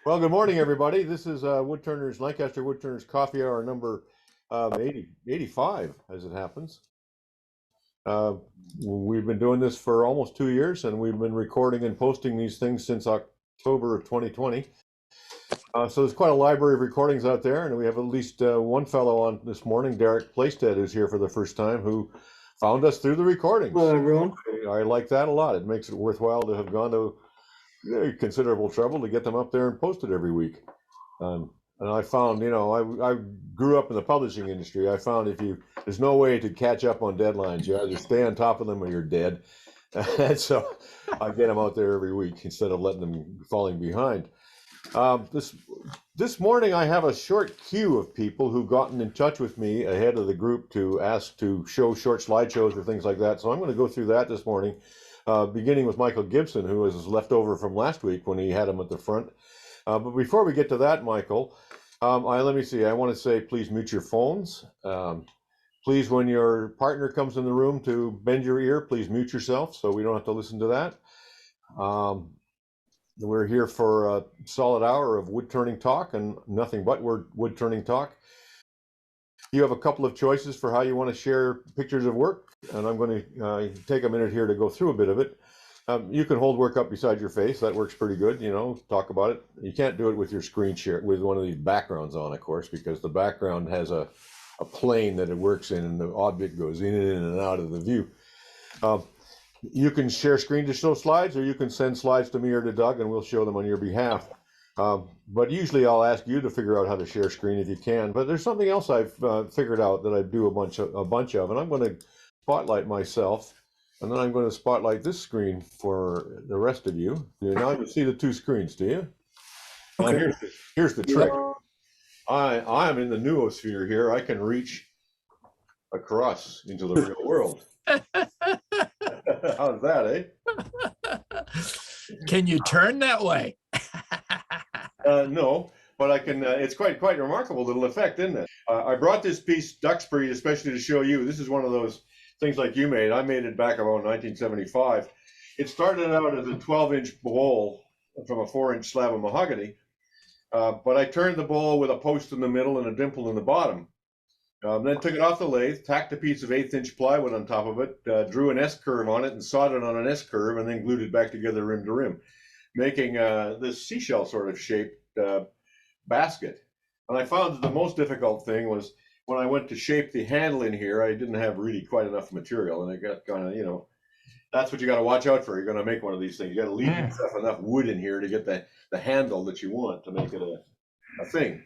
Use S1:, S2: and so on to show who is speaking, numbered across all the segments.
S1: Well, good morning, everybody. This is Lancaster Woodturners Coffee Hour number 85, as it happens. Uh, we've been doing this for almost 2 years, and we've been recording and posting these things since October of 2020. So there's quite a library of recordings out there, and we have at least one fellow on this morning, Derek Plaisted, who's here for the first time, who found us through the recordings.
S2: Hello, everyone.
S1: I like that a lot. It makes it worthwhile to have gone to considerable trouble to get them up there and posted every week. And I found, I grew up in the publishing industry. I found there's no way to catch up on deadlines. You either stay on top of them or you're dead. And so I get them out there every week instead of letting them falling behind. This morning I have a short queue of people who've gotten in touch with me ahead of the group to ask to show short slideshows or things like that. So I'm going to go through that this morning. Beginning with Michael Gibson, who was left over from last week when he had him at the front. But before we get to that, Michael, let me see. I want to say, please mute your phones. Please, when your partner comes in the room to bend your ear, please mute yourself so we don't have to listen to that. We're here for a solid hour of wood turning talk and nothing but wood turning talk. You have a couple of choices for how you want to share pictures of work, and I'm going to take a minute here to go through a bit of it. You can hold work up beside your face. That works pretty good, talk about it. You can't do it with your screen share, with one of these backgrounds on, of course, because the background has a plane that it works in, and the object goes in and out of the view. You can share screen to show slides, or you can send slides to me or to Doug, and we'll show them on your behalf. But usually I'll ask you to figure out how to share screen if you can. But there's something else I've figured out that I do a bunch of, and I'm going to spotlight myself, and then I'm going to spotlight this screen for the rest of you. Now you see the two screens, do you? Okay. Now here's the trick. I'm in the noosphere here. I can reach across into the real world. How's that, eh?
S3: Can you turn that way?
S1: No, but I can. It's quite remarkable little effect, isn't it? I brought this piece Duxbury especially to show you. This is one of those things like you made. I made it back around 1975. It started out as a 12-inch bowl from a 4-inch slab of mahogany, but I turned the bowl with a post in the middle and a dimple in the bottom. Then took it off the lathe, tacked a piece of 1/8-inch plywood on top of it, drew an S-curve on it and sawed it on an S-curve, and then glued it back together rim to rim, making this seashell sort of shaped basket. And I found that the most difficult thing was when I went to shape the handle in here, I didn't have really quite enough material, and it got kind of, that's what you got to watch out for. You're going to make one of these things. You got to leave yourself enough wood in here to get the handle that you want to make it a thing.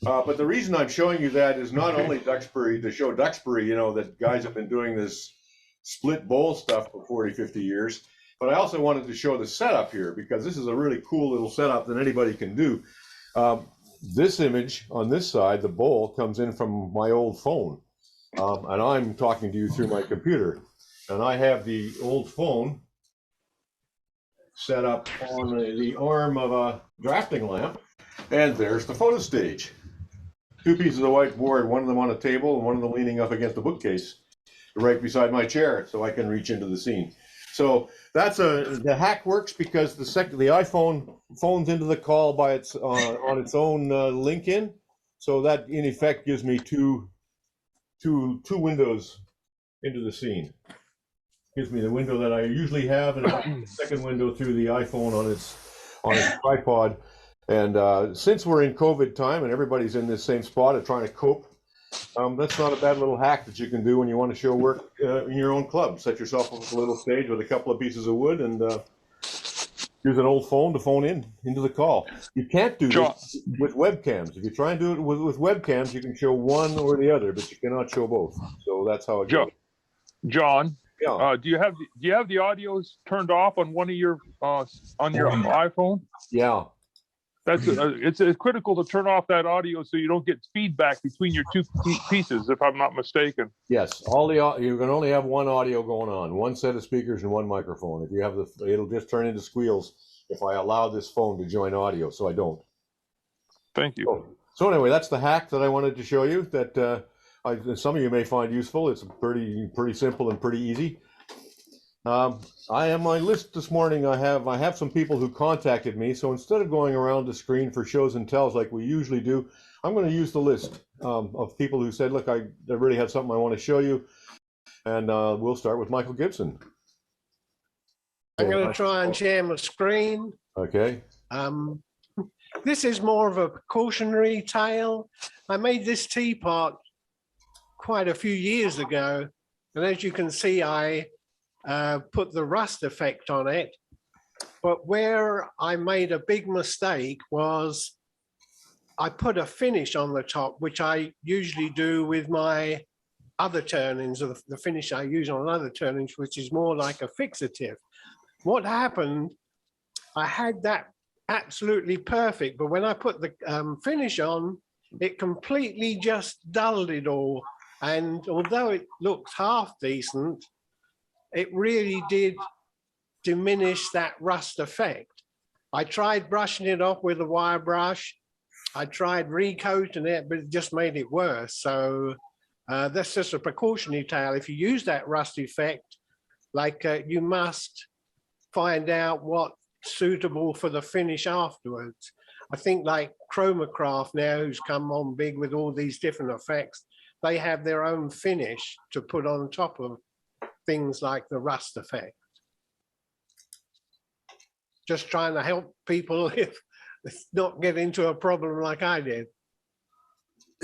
S1: But the reason I'm showing you that is not only Duxbury, to show Duxbury, that guys have been doing this split bowl stuff for 40, 50 years, but I also wanted to show the setup here, because this is a really cool little setup that anybody can do. This image on this side, the bowl, comes in from my old phone, and I'm talking to you through my computer. And I have the old phone set up on the arm of a drafting lamp, and there's the photo stage. Two pieces of whiteboard, one of them on a table and one of them leaning up against the bookcase right beside my chair so I can reach into the scene. So that's the hack works because the iPhone phones into the call by its on its own link in. So that in effect gives me two windows into the scene. Gives me the window that I usually have, and a second window through the iPhone on its tripod. And since we're in COVID time and everybody's in this same spot of trying to cope, that's not a bad little hack that you can do when you want to show work in your own club. Set yourself up a little stage with a couple of pieces of wood and use an old phone to phone into the call. You can't do this with webcams. If you try and do it with webcams, you can show one or the other, but you cannot show both. So that's how it goes.
S4: John,
S1: yeah.
S4: Do you have the audios turned off on one of your on your iPhone?
S1: Yeah.
S4: That's it's critical to turn off that audio so you don't get feedback between your two pieces, if I'm not mistaken.
S1: Yes, you can only have one audio going on, one set of speakers and one microphone. If you have it'll just turn into squeals if I allow this phone to join audio, so I don't.
S4: Thank you.
S1: So anyway, that's the hack that I wanted to show you that some of you may find useful. It's pretty simple and pretty easy. I have my list this morning. I have some people who contacted me. So instead of going around the screen for shows and tells like we usually do, I'm going to use the list of people who said, look, I really have something I want to show you. And we'll start with Michael Gibson.
S2: I'm going to try and share my screen.
S1: Okay.
S2: This is more of a precautionary tale. I made this teapot quite a few years ago. And as you can see, I put the rust effect on it. But where I made a big mistake was I put a finish on the top, which I usually do with my other turnings, or the finish I use on other turnings, which is more like a fixative. What happened, I had that absolutely perfect, but when I put the finish on, it completely just dulled it all. And although it looks half decent, it really did diminish that rust effect. I tried brushing it off with a wire brush. I tried recoating it, but it just made it worse. So that's just a precautionary tale. If you use that rust effect, like you must find out what's suitable for the finish afterwards. I think like Chromacraft now, who's come on big with all these different effects, they have their own finish to put on top of things like the rust effect. Just trying to help people if not get into a problem like I did.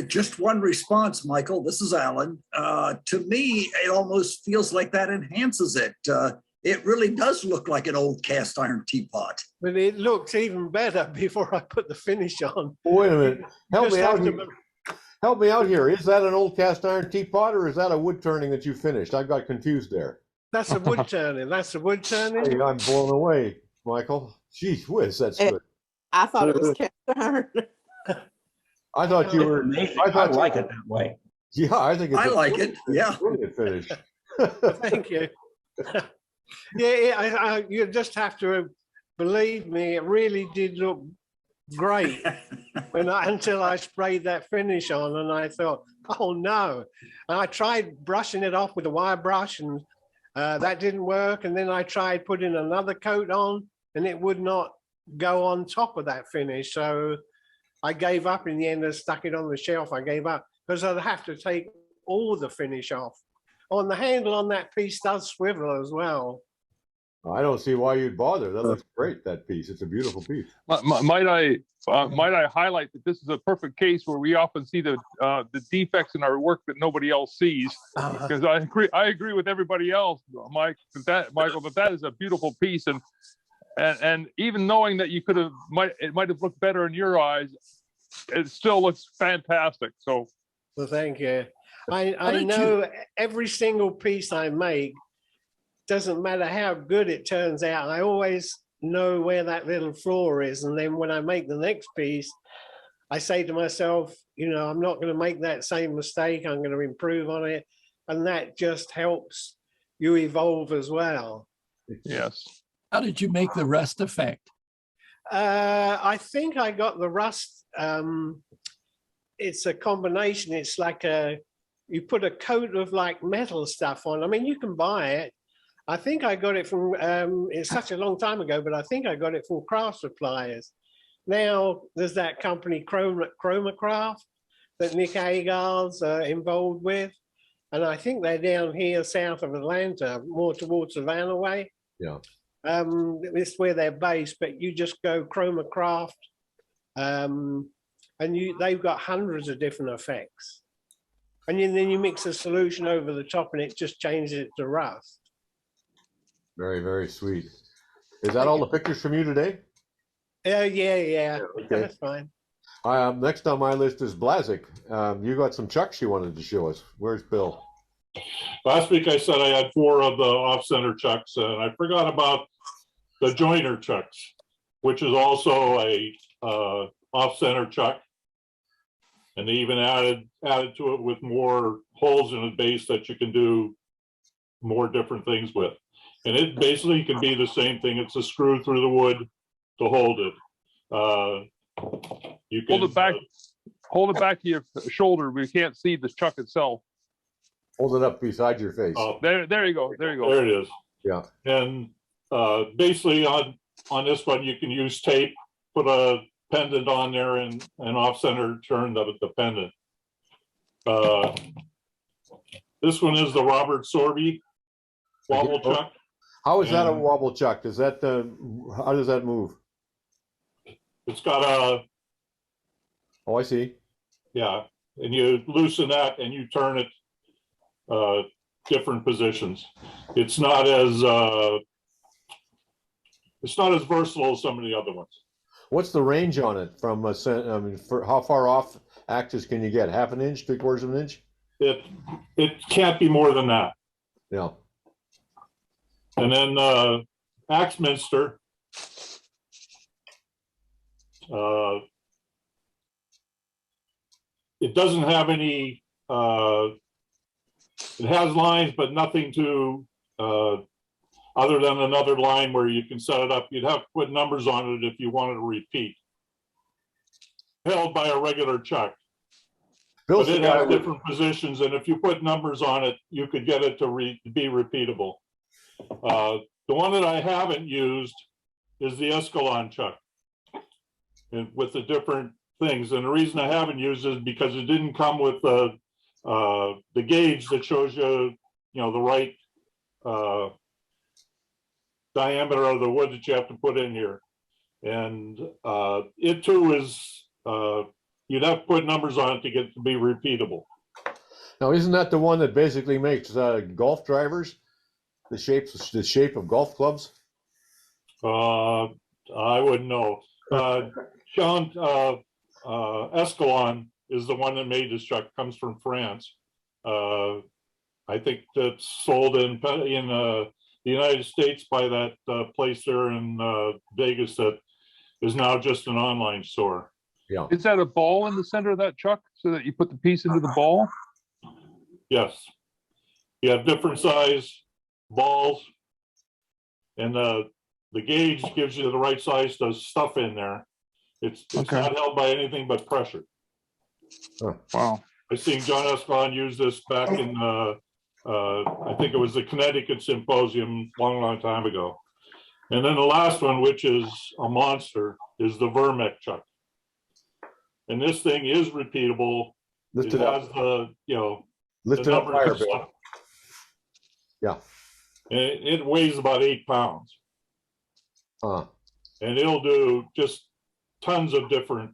S5: Just one response, Michael. This is Alan. To me, it almost feels like that enhances it. It really does look like an old cast iron teapot.
S2: But it looks even better before I put the finish on.
S1: Wait a minute. Help me out here. Is that an old cast iron teapot, or is that a wood turning that you finished? I got confused there.
S2: That's a wood turning. That's a wood turning.
S1: Hey, I'm blown away, Michael. Gee whiz, that's good.
S6: I thought it was cast iron.
S1: I thought you were.
S7: I like it that way.
S1: Yeah, I think it's.
S5: I like it. Yeah.
S1: Brilliant finish.
S2: Thank you. Yeah, you just have to believe me. It really did look great until I sprayed that finish on, and I thought, oh no. And I tried brushing it off with a wire brush, and that didn't work. And then I tried putting another coat on, and it would not go on top of that finish. So I gave up in the end and stuck it on the shelf. I gave up because I'd have to take all the finish off. On the handle on that piece does swivel as well.
S1: I don't see why you'd bother. That looks great, that piece. It's a beautiful piece.
S4: Might I highlight that this is a perfect case where we often see the defects in our work that nobody else sees. Because I agree with everybody else, Michael, that is a beautiful piece, and even knowing that you it might have looked better in your eyes, it still looks fantastic. So,
S2: well, thank you. I know every single piece I make, doesn't matter how good it turns out, I always know where that little flaw is. And then when I make the next piece, I say to myself, I'm not going to make that same mistake. I'm going to improve on it. And that just helps you evolve as well.
S4: Yes.
S3: How did you make the rust effect?
S2: I think I got the rust. It's a combination. It's like you put a coat of like metal stuff on. I mean, you can buy it. I think I got it from, it's such a long time ago, but I think I got it from craft suppliers. Now there's that company Chromacraft that Nick Agar's involved with. And I think they're down here south of Atlanta, more towards Savannah way.
S1: Yeah.
S2: It's where they're based, but you just go Chromacraft and they've got hundreds of different effects. And then you mix a solution over the top and it just changes it to rust.
S1: Very, very sweet. Is that all the pictures from you today?
S2: Yeah.
S1: Okay.
S2: That's fine.
S1: Next on my list is Blazik. You got some chucks you wanted to show us. Where's Bill?
S8: Last week I said I had 4 of the off-center chucks, and I forgot about the joiner chucks, which is also a off-center chuck. And they even added to it with more holes in the base that you can do more different things with. And it basically can be the same thing. It's a screw through the wood to hold it. You can
S4: hold it back to your shoulder. We can't see the chuck itself.
S1: Hold it up beside your face.
S4: There you go. There you go.
S8: There it is.
S1: Yeah.
S8: And basically on this one, you can use tape, put a pendant on there and off-center turn the pendant. This one is the Robert Sorby wobble chuck.
S1: How is that a
S8: And-
S1: wobble chuck? Is that how does that move?
S8: It's got a,
S1: Oh, I see.
S8: yeah, and you loosen that and you turn it different positions. It's not as versatile as some of the other ones.
S1: What's the range on it from I mean, for how far off axis can you get? Half an inch, 3/4 of an inch?
S8: It can't be more than that.
S1: Yeah.
S8: And then Axminster. It doesn't have any, it has lines, but nothing to, other than another line where you can set it up. You'd have to put numbers on it if you wanted to repeat. Held by a regular chuck.
S1: Bill's
S8: But
S1: the
S8: it
S1: guy
S8: has
S1: with-
S8: different positions, and if you put numbers on it, you could get it to be repeatable. The one that I haven't used is the Escalon chuck, and with the different things. And the reason I haven't used it is because it didn't come with the gauge that shows you, the right diameter of the wood that you have to put in here. And it too is, you'd have to put numbers on it to get it to be repeatable.
S1: Now, isn't that the one that basically makes golf drivers, the shape of golf clubs?
S8: I wouldn't know. Sean Escalon is the one that made this truck, comes from France. I think that's sold in the United States by that place there in Vegas that is now just an online store.
S1: Yeah.
S4: Is that a ball in the center of that chuck so that you put the piece into the ball?
S8: Yes. You have different size balls, and the gauge gives you the right size to stuff in there. It's
S4: Okay.
S8: not held by anything but pressure.
S4: Wow.
S8: I seen John Escalon use this back in, I think it was the Connecticut Symposium long time ago. And then the last one, which is a monster, is the Vermec chuck. And this thing is repeatable.
S1: Lift
S8: It
S1: it
S8: has
S1: up.
S8: the
S1: Lift it up
S8: numbers
S1: higher,
S8: and
S1: Bill.
S8: stuff.
S1: Yeah.
S8: And it weighs about 8 pounds.
S1: Huh.
S8: And it'll do just tons of different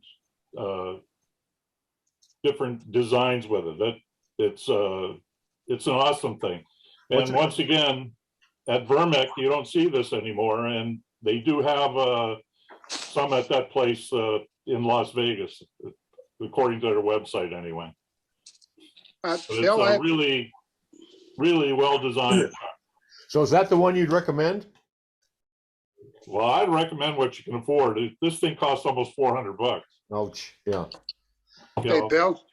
S8: designs with it. It's an awesome thing.
S1: What's
S8: And
S1: it-
S8: once again, at Vermec, you don't see this anymore, and they do have some at that place in Las Vegas, according to their website anyway. But it's
S7: Bill,
S8: a really, really well designed.
S1: So is that the one you'd recommend?
S8: Well, I'd recommend what you can afford. This thing costs almost $400.
S1: Ouch. Yeah.
S8: You
S7: hey,
S8: know?
S7: Bill,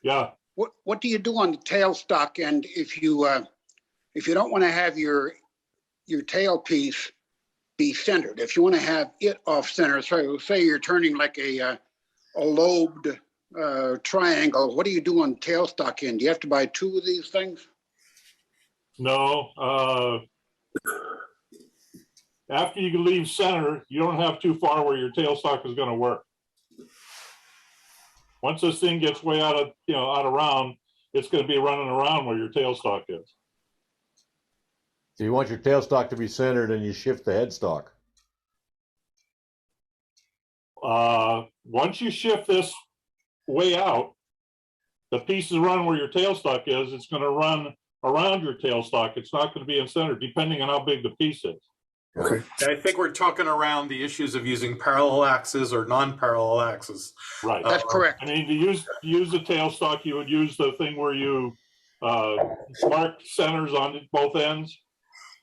S8: Yeah.
S7: what do you do on the tailstock end if you don't want to have your tail piece be centered? If you want to have it off center, so say you're turning like a lobed triangle, what do you do on tailstock end? Do you have to buy two of these things?
S8: No. After you leave center, you don't have too far where your tailstock is going to work. Once this thing gets way out of round, it's going to be running around where your tailstock is.
S1: So you want your tailstock to be centered and you shift the headstock.
S8: Once you shift this way out, the piece is running where your tailstock is. It's going to run around your tailstock. It's not going to be in center, depending on how big the piece is.
S1: Okay.
S9: I think we're talking around the issues of using parallel axes or non-parallel axes.
S8: Right.
S7: That's correct.
S8: I mean, to use the tailstock, you would use the thing where you mark centers on both ends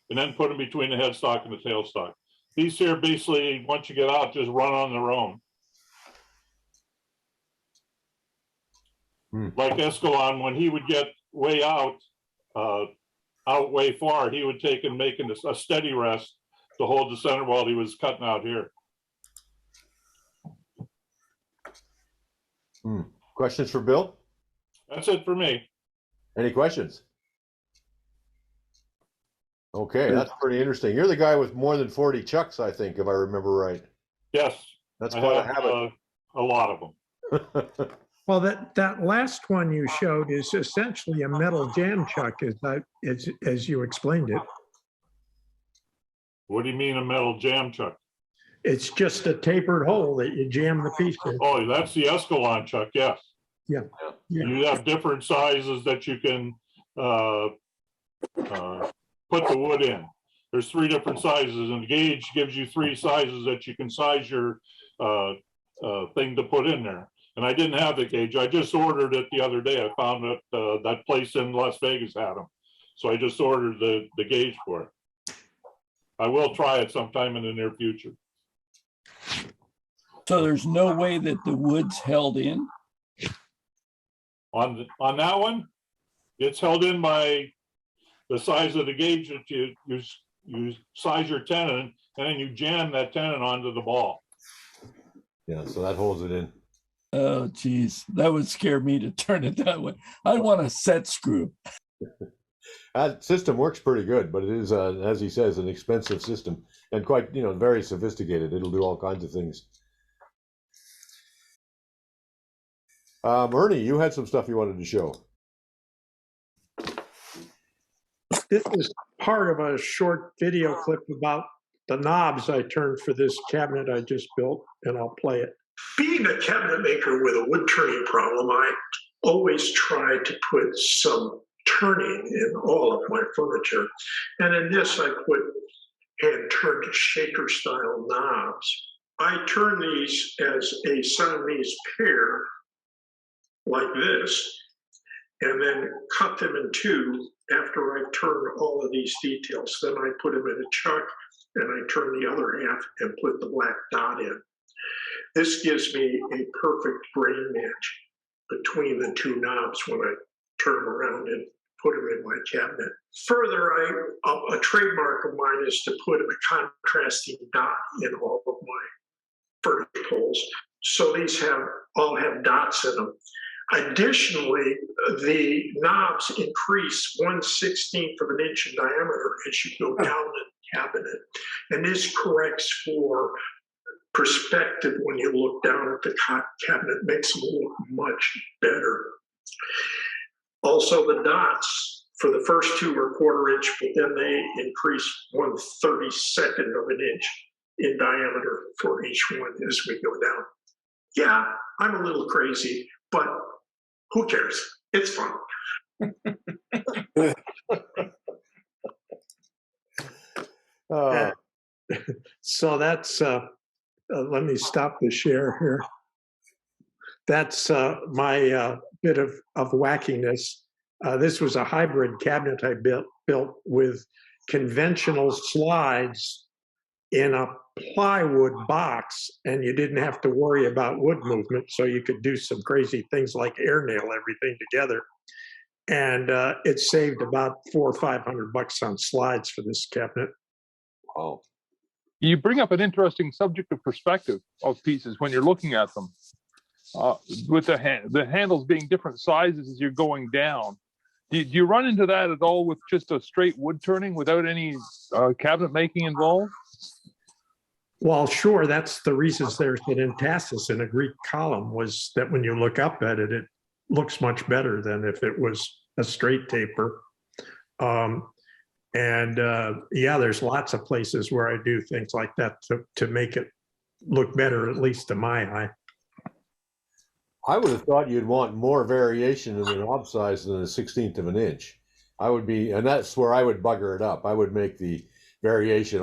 S8: and then put them between the headstock and the tailstock. These here basically, once you get out, just run on their own. Like Escalon, when he would get way out way far, he would take and make a steady rest to hold the center while he was cutting out here.
S1: Questions for Bill?
S8: That's it for me.
S1: Any questions? Okay, that's pretty interesting. You're the guy with more than 40 chucks, I think, if I remember right.
S8: Yes.
S1: That's
S8: I
S1: quite a
S8: have,
S1: habit.
S8: a lot of them.
S10: Well, that last one you showed is essentially a metal jam chuck, as you explained it.
S8: What do you mean a metal jam chuck?
S10: It's just a tapered hole that you jam the piece in.
S8: Oh, that's the Escalon chuck, yes.
S10: Yeah. Yeah.
S8: You have different sizes that you can put the wood in. There's 3 different sizes, and the gauge gives you 3 sizes that you can size your thing to put in there. And I didn't have the gauge. I just ordered it the other day. I found that that place in Las Vegas had them. So I just ordered the gauge for it. I will try it sometime in the near future.
S3: So there's no way that the wood's held in?
S8: On that one, it's held in by the size of the gauge that you size your tenon, and then you jam that tenon onto the ball.
S1: Yeah, so that holds it in.
S3: Oh, geez, that would scare me to turn it that way. I want a set screw.
S1: That system works pretty good, but it is, as he says, an expensive system and quite, very sophisticated. It'll do all kinds of things. Ernie, you had some stuff you wanted to show.
S10: This is part of a short video clip about the knobs I turned for this cabinet I just built, and I'll play it. Being a cabinet maker with a wood turning problem, I always try to put some turning in all of my furniture. And in this, I put hand-turned shaker style knobs. I turn these as a Siamese pair, like this, and then cut them in 2 after I've turned all of these details. Then I put them in a chuck, and I turn the other half and put the black dot in. This gives me a perfect grain match between the 2 knobs when I turn them around and put them in my cabinet. Further, a trademark of mine is to put a contrasting dot in all of my furniture holes. So these all have dots in them. Additionally, the knobs increase 1/16 of an inch in diameter as you go down the cabinet. And this corrects for perspective when you look down at the cabinet, makes them look much better. Also, the dots for the first 2 are 1/4 inch, but then they increase 1/32 of an inch in diameter for each one as we go down. Yeah, I'm a little crazy, but who cares? It's fun. So that's, let me stop the share here. That's my bit of wackiness. This was a hybrid cabinet I built with conventional slides in a plywood box, and you didn't have to worry about wood movement, so you could do some crazy things like air nail everything together. And it saved about $400 or $500 on slides for this cabinet.
S1: Oh,
S4: You bring up an interesting subject of perspective of pieces when you're looking at them. With the handles being different sizes as you're going down. Do you run into that at all with just a straight wood turning without any cabinet making involved?
S10: Well, sure. That's the reasons there's an entasis in a Greek column, was that when you look up at it, it looks much better than if it was a straight taper. Yeah, there's lots of places where I do things like that to make it look better, at least to my eye.
S1: I would have thought you'd want more variation in the knob size than a 1/16 of an inch. And that's where I would bugger it up. I would make the variation,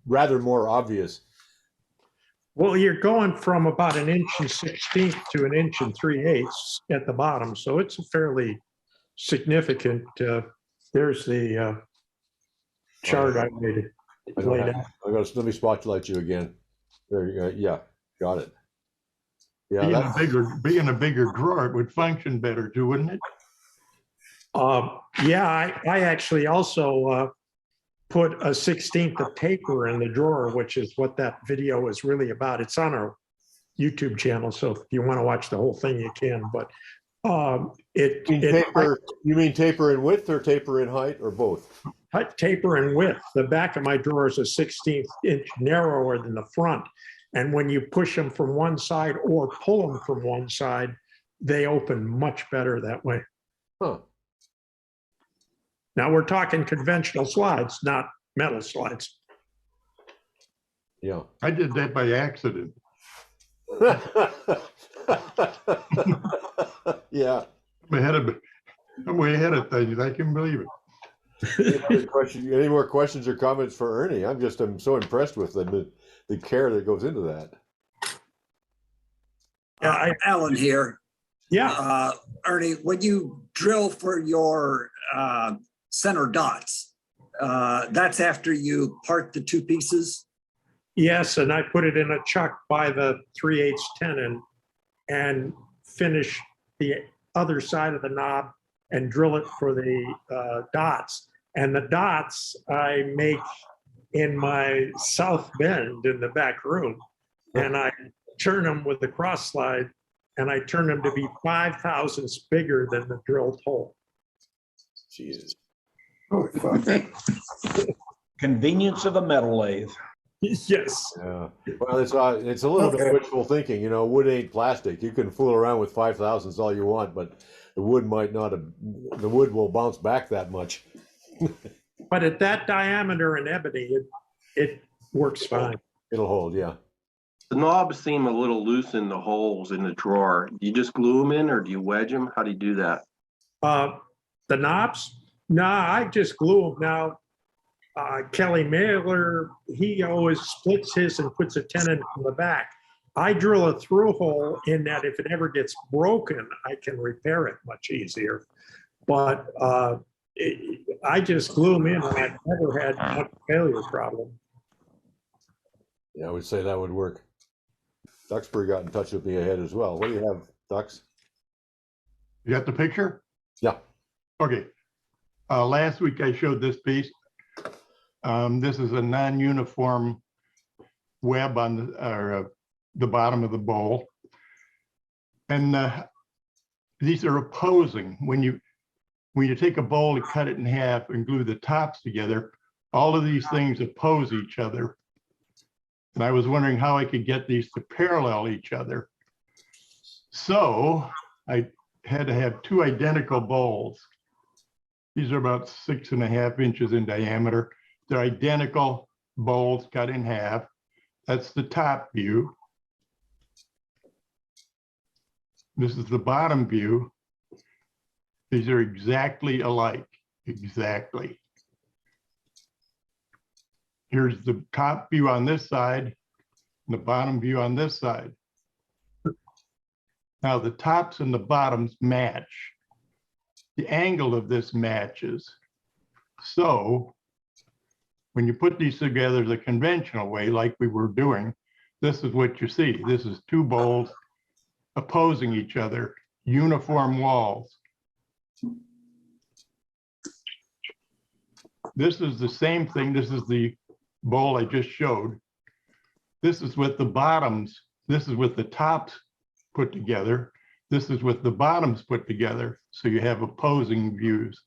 S1: rather more obvious.
S10: Well, you're going from about 1 1/16 to 1 3/8 at the bottom, so it's a fairly significant. There's the chart I made.
S1: Let me spotlight you again. There you go. Yeah, got it. Yeah,
S11: being a bigger drawer, it would function better too, wouldn't it?
S10: Yeah, I actually also put a 1/16 of taper in the drawer, which is what that video is really about. It's on our YouTube channel, so if you want to watch the whole thing, you can. But
S1: you mean taper in width or taper in height or both?
S10: taper in width. The back of my drawer is a 16th inch narrower than the front. And when you push them from one side or pull them from one side, they open much better that way.
S1: Huh.
S10: Now we're talking conventional slides, not metal slides.
S1: Yeah.
S11: I did that by accident.
S1: Yeah.
S11: I'm way ahead of things. I can believe it.
S1: Any more questions or comments for Ernie? I'm so impressed with the care that goes into that.
S5: Alan here.
S10: Yeah.
S5: Ernie, when you drill for your center dots, that's after you part the two pieces?
S10: Yes, and I put it in a chuck by the 3/8 tenon and finish the other side of the knob and drill it for the dots. And the dots I make in my south bend in the back room, and I turn them with the cross slide, and I turn them to be 5 thousandths bigger than the drilled hole.
S1: Jesus.
S12: Convenience of a metal lathe.
S10: Yes.
S1: Yeah. Well, it's a little bit wishful thinking. You know, wood ain't plastic. You can fool around with 5 thousandths all you want, but the wood the wood will bounce back that much.
S10: But at that diameter in ebony, it works fine.
S1: It'll hold, yeah.
S13: The knobs seem a little loose in the holes in the drawer. Do you just glue them in or do you wedge them? How do you do that?
S10: The knobs? Nah, I just glue them now. Kelly Mailer, he always splits his and puts a tenon in the back. I drill a through hole in that if it ever gets broken, I can repair it much easier. But I just glue them in and I've never had much failure problem.
S1: Yeah, I would say that would work. Duxbury got in touch with me ahead as well. What do you have, Dux?
S11: You got the picture?
S1: Yeah.
S11: Okay. Last week I showed this piece. This is a non-uniform web on the bottom of the bowl. And these are opposing. When you take a bowl and cut it in half and glue the tops together, all of these things oppose each other. And I was wondering how I could get these to parallel each other. So I had to have 2 identical bowls. These are about 6.5 inches in diameter. They're identical bowls cut in half. That's the top view. This is the bottom view. These are exactly alike, exactly. Here's the top view on this side, and the bottom view on this side. Now the tops and the bottoms match. The angle of this matches. So when you put these together the conventional way, like we were doing, this is what you see. This is 2 bowls opposing each other, uniform walls. This is the same thing. This is the bowl I just showed. This is with the bottoms. This is with the tops put together. This is with the bottoms put together. So you have opposing views.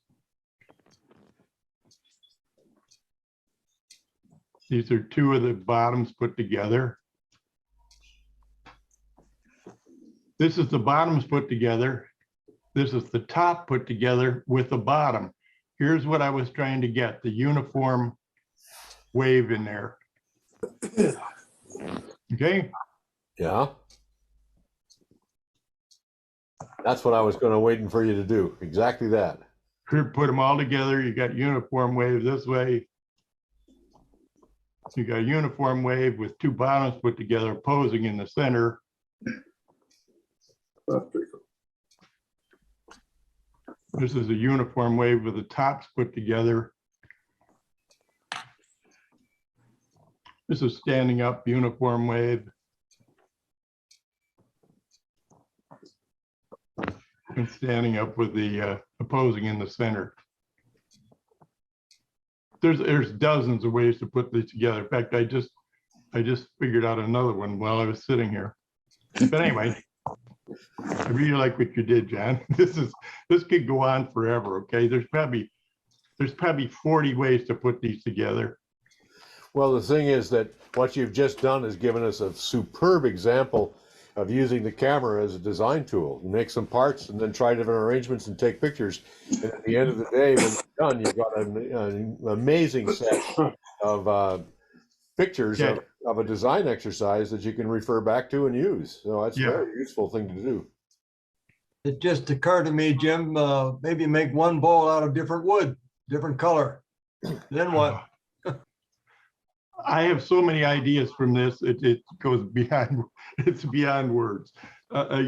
S11: These are 2 of the bottoms put together. This is the bottoms put together. This is the top put together with the bottom. Here's what I was trying to get, the uniform wave in there. Okay?
S1: Yeah. That's what I was waiting for you to do. Exactly that.
S11: Put them all together. You got uniform wave this way. You got a uniform wave with 2 bottoms put together opposing in the center. This is a uniform wave with the tops put together. This is standing up uniform wave. And standing up with the opposing in the center. There's dozens of ways to put these together. In fact, I just figured out another one while I was sitting here. But anyway, I really like what you did, John. This could go on forever. Okay, there's probably there's probably 40 ways to put these together.
S1: Well, the thing is that what you've just done is given us a superb example of using the camera as a design tool. You make some parts and then try different arrangements and take pictures. And at the end of the day, when you're done, you've got an amazing set of pictures of a design exercise that you can refer back to and use. So that's a very useful thing to do.
S14: It just occurred to me, Jim, maybe make one bowl out of different wood, different color. Then what?
S11: I have so many ideas from this. It goes beyond, it's beyond words. I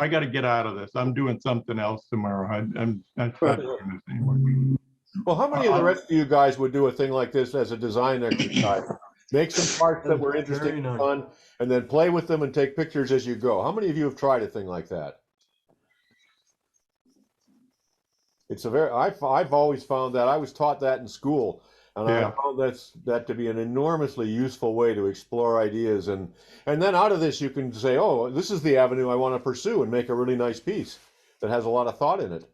S11: got to get out of this. I'm doing something else tomorrow. I'm not doing this anymore.
S1: Well, how many of the rest of you guys would do a thing like this as a design exercise? Make some parts that were interesting and fun, and then play with them and take pictures as you go. How many of you have tried a thing like that? It's a very, I've always found that. I was taught that in school, and I found that to be an enormously useful way to explore ideas. And then out of this, you can say, oh, this is the avenue I want to pursue, and make a really nice piece that has a lot of thought in it.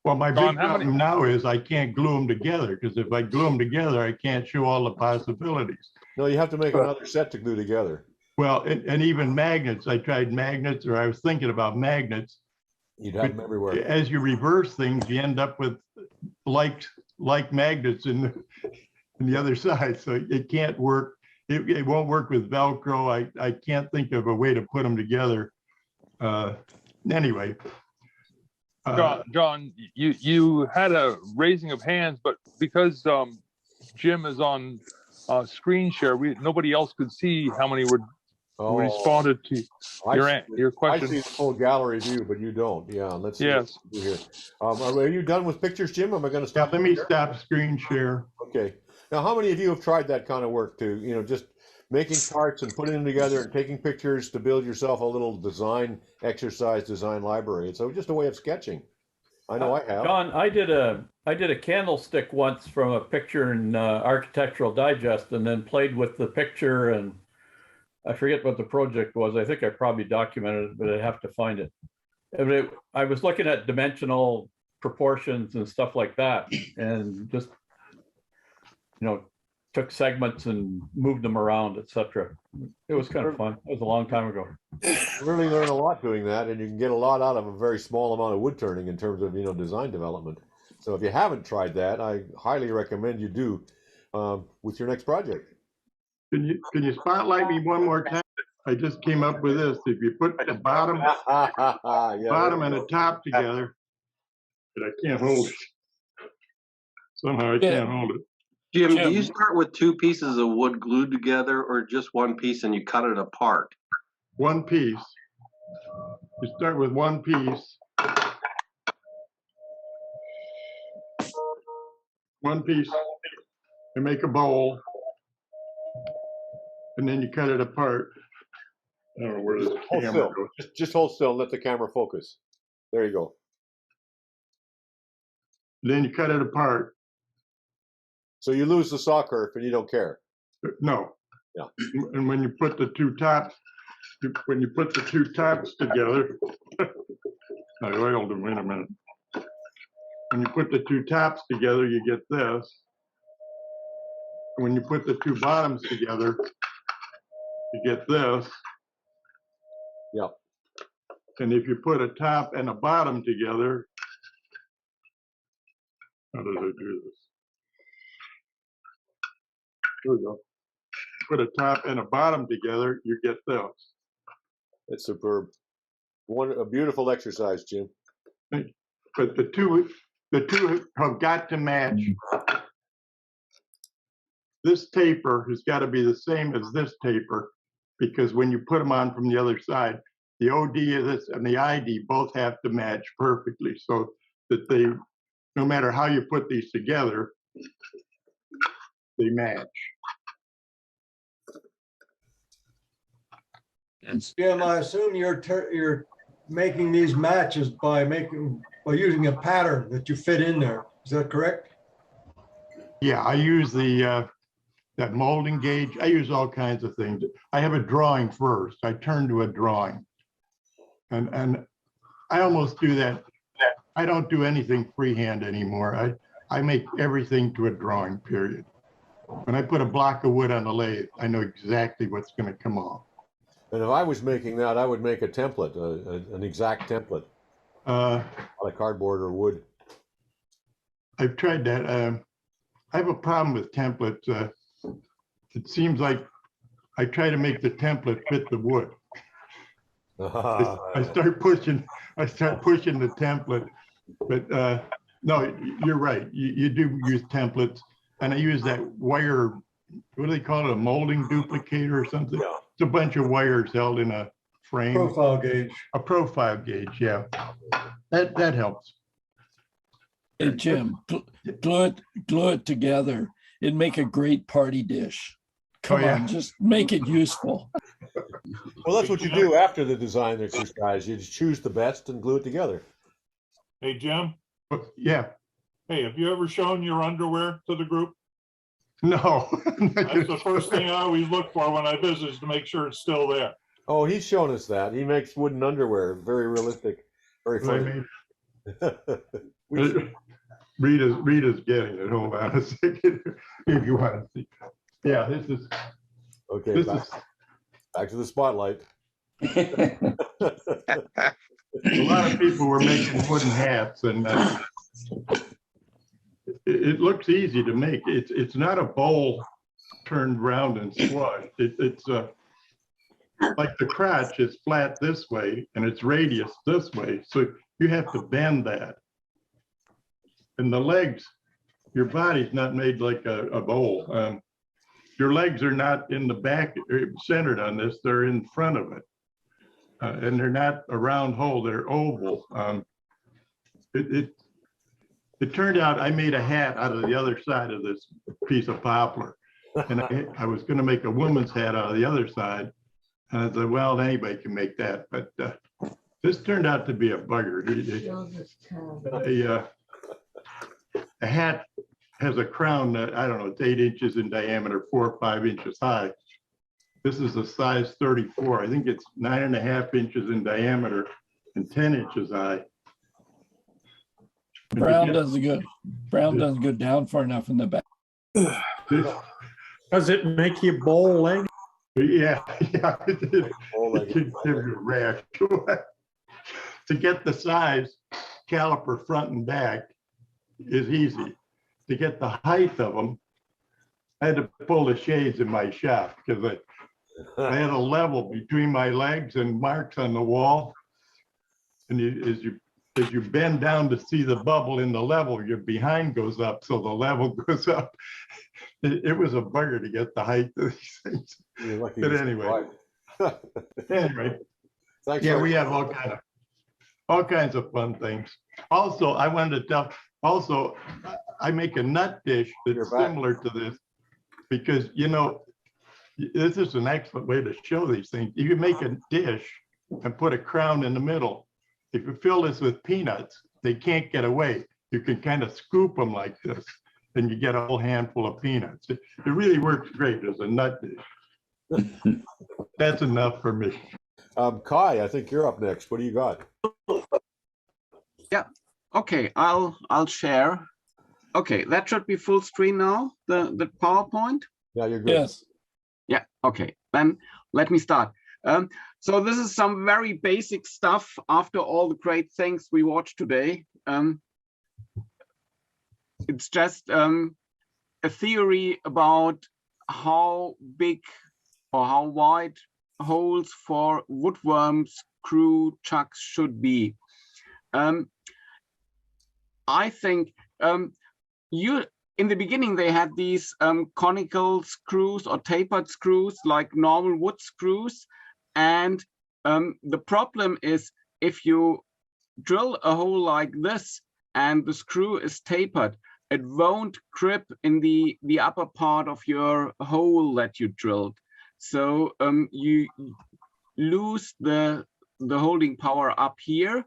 S11: Well, my big problem now is I can't glue them together, because if I glue them together, I can't show all the possibilities.
S1: No, you have to make another set to glue together.
S11: Well, and even magnets, I tried magnets, or I was thinking about magnets.
S1: You'd have them everywhere.
S11: As you reverse things, you end up with like magnets in the other side. So it can't work. It won't work with Velcro. I can't think of a way to put them together. Anyway.
S4: John, you had a raising of hands, but because Jim is on screen share, nobody else could see how many were responded to your question.
S1: I see the full gallery view, but you don't. Yeah, let's see. Yes. What we do here. Are you done with pictures, Jim? Am I going to stop?
S11: Yeah, let me stop screen share.
S1: Okay. Now, how many of you have tried that kind of work to, just making parts and putting them together and taking pictures to build yourself a little design exercise, design library? It's just a way of sketching. I know I have.
S15: John, I did a candlestick once from a picture in Architectural Digest, and then played with the picture, and I forget what the project was. I think I probably documented it, but I have to find it. I was looking at dimensional proportions and stuff like that, and just took segments and moved them around, etc. It was kind of fun. It was a long time ago.
S1: You really learn a lot doing that, and you can get a lot out of a very small amount of wood turning in terms of design development. So if you haven't tried that, I highly recommend you do with your next project.
S11: Can you spotlight me one more time? I just came up with this. If you put the bottom and the top together, but I can't hold it. Somehow I can't hold it.
S13: Jim, do you start with two pieces of wood glued together, or just one piece and you cut it apart?
S11: One piece. You start with one piece. One piece. You make a bowl. And then you cut it apart. I don't know where this camera goes.
S1: Just hold still and let the camera focus. There you go.
S11: Then you cut it apart.
S1: So you lose the saw curve and you don't care.
S11: No.
S1: Yeah.
S11: And when you put the two tops, together, I oiled them. Wait a minute. When you put the two tops together, you get this. When you put the two bottoms together, you get this.
S1: Yep.
S11: And if you put a top and a bottom together, how does I do this? There we go. Put a top and a bottom together, you get this.
S1: It's superb. A beautiful exercise, Jim.
S11: But the two have got to match. This taper has got to be the same as this taper, because when you put them on from the other side, the OD of this and the ID both have to match perfectly, so that they, no matter how you put these together, they match.
S14: Jim, I assume you're making these matches by using a pattern that you fit in there. Is that correct?
S11: Yeah, I use that molding gauge. I use all kinds of things. I have a drawing first. I turn to a drawing, and I almost do that I don't do anything freehand anymore. I make everything to a drawing, period. When I put a block of wood on the lathe, I know exactly what's going to come off.
S1: And if I was making that, I would make a template, an exact template on a cardboard or wood.
S11: I've tried that. I have a problem with templates. It seems like I try to make the template fit the wood. I start pushing the template, but no, you're right. You do use templates, and I use that wire. What do they call it? A molding duplicator or something? Yeah. It's a bunch of wires held in a frame.
S14: Profile gauge.
S11: A profile gauge, yeah. That helps.
S3: Hey, Jim, glue it together. It'd make a great party dish. Come on, just make it useful.
S1: Well, that's what you do after the design exercise. You just choose the best and glue it together.
S8: Hey, Jim?
S11: Yeah.
S8: Hey, have you ever shown your underwear to the group?
S11: No.
S8: That's the first thing I always look for when I visit, is to make sure it's still there.
S1: Oh, he's shown us that. He makes wooden underwear. Very realistic. Very funny.
S11: Rita's getting it. Hold on a second. If you want to see. Yeah, this is
S1: okay. Back to the spotlight.
S11: A lot of people were making wooden hats, and it looks easy to make. It's not a bowl turned round and squashed. It's like the crotch is flat this way and its radius this way, so you have to bend that. And the legs, your body's not made like a bowl. Your legs are not in the back centered on this, they're in front of it. And they're not a round hole, they're oval. It turned out I made a hat out of the other side of this piece of poplar. And I was gonna make a woman's hat out of the other side. And I said, well, anybody can make that. But this turned out to be a bugger. A hat has a crown that, I don't know, it's 8 inches in diameter, 4 or 5 inches high. This is a size 34. I think it's 9.5 inches in diameter and 10 inches high.
S3: Brown doesn't go down far enough in the back.
S10: Does it make you bow leg?
S11: Yeah. It gives you a rash. To get the size caliper front and back is easy. To get the height of them, I had to pull the shades in my shop because I had a level between my legs and marks on the wall. And as you bend down to see the bubble in the level, your behind goes up, so the level goes up. It was a bugger to get the height of these things. But anyway, yeah, we have all kinds of fun things. Also, I wanted to tell. Also, I make a nut dish that's similar to this because, you know, this is an excellent way to show these things. You can make a dish and put a crown in the middle. If you fill this with peanuts, they can't get away. You can kind of scoop them like this, and you get a whole handful of peanuts. It really works great as a nut dish. That's enough for me.
S1: Kai, I think you're up next. What do you got?
S16: Yeah. Okay, I'll share. Okay, that should be full screen now, the PowerPoint.
S1: Yeah, you're good.
S3: Yes.
S16: Yeah, okay, then let me start. So this is some very basic stuff after all the great things we watched today. It's just a theory about how big or how wide holes for woodworm screw chucks should be. I think in the beginning they had these conical screws or tapered screws like normal wood screws, and the problem is if you drill a hole like this and the screw is tapered, it won't grip in the upper part of your hole that you drilled, so you lose the holding power up here,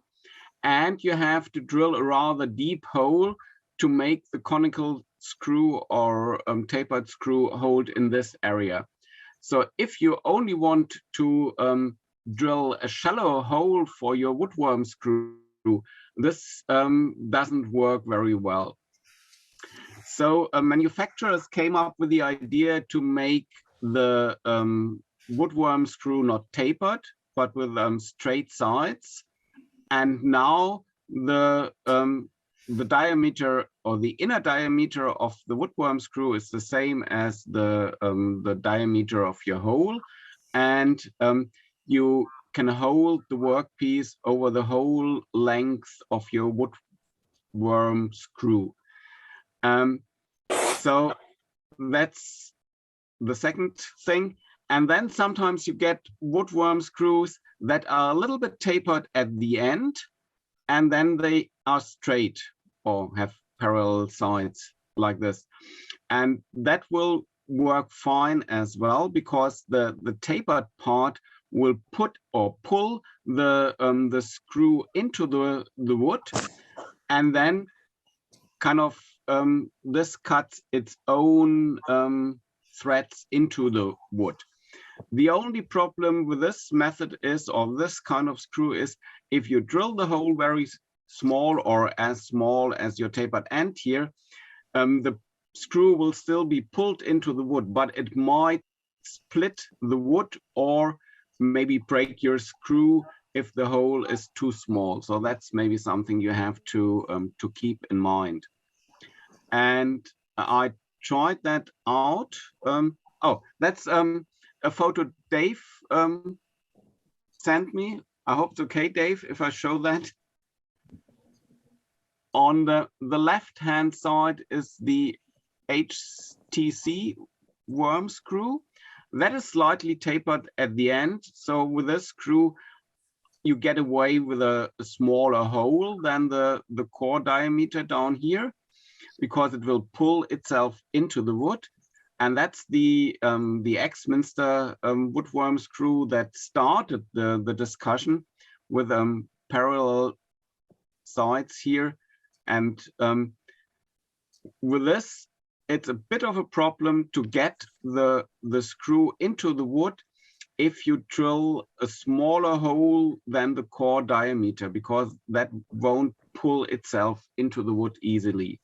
S16: and you have to drill a rather deep hole to make the conical screw or tapered screw hold in this area. So if you only want to drill a shallow hole for your woodworm screw, screw. This doesn't work very well. So manufacturers came up with the idea to make the woodworm screw not tapered, but with straight sides. And now the diameter, or the inner diameter of the woodworm screw, is the same as the diameter of your hole, and you can hold the workpiece over the whole length of your woodworm screw. So that's the second thing. And then sometimes you get woodworm screws that are a little bit tapered at the end, and then they are straight or have parallel sides like this. And that will work fine as well, because the tapered part will put or pull the screw into the wood, and then kind of this cuts its own threads into the wood. The only problem with this method is, or this kind of screw is, if you drill the hole very small or as small as your tapered end here, the screw will still be pulled into the wood, but it might split the wood or maybe break your screw if the hole is too small. So that's maybe something you have to keep in mind. And I tried that out. Oh, that's a photo Dave sent me. I hope it's okay, Dave, if I show that. On the left-hand side is the HTC worm screw. That is slightly tapered at the end. So with this screw, you get away with a smaller hole than the core diameter down here, because it will pull itself into the wood. And that's the Axminster woodworm screw that started the discussion with parallel sides here. And with this, it's a bit of a problem to get the screw into the wood if you drill a smaller hole than the core diameter, because that won't pull itself into the wood easily.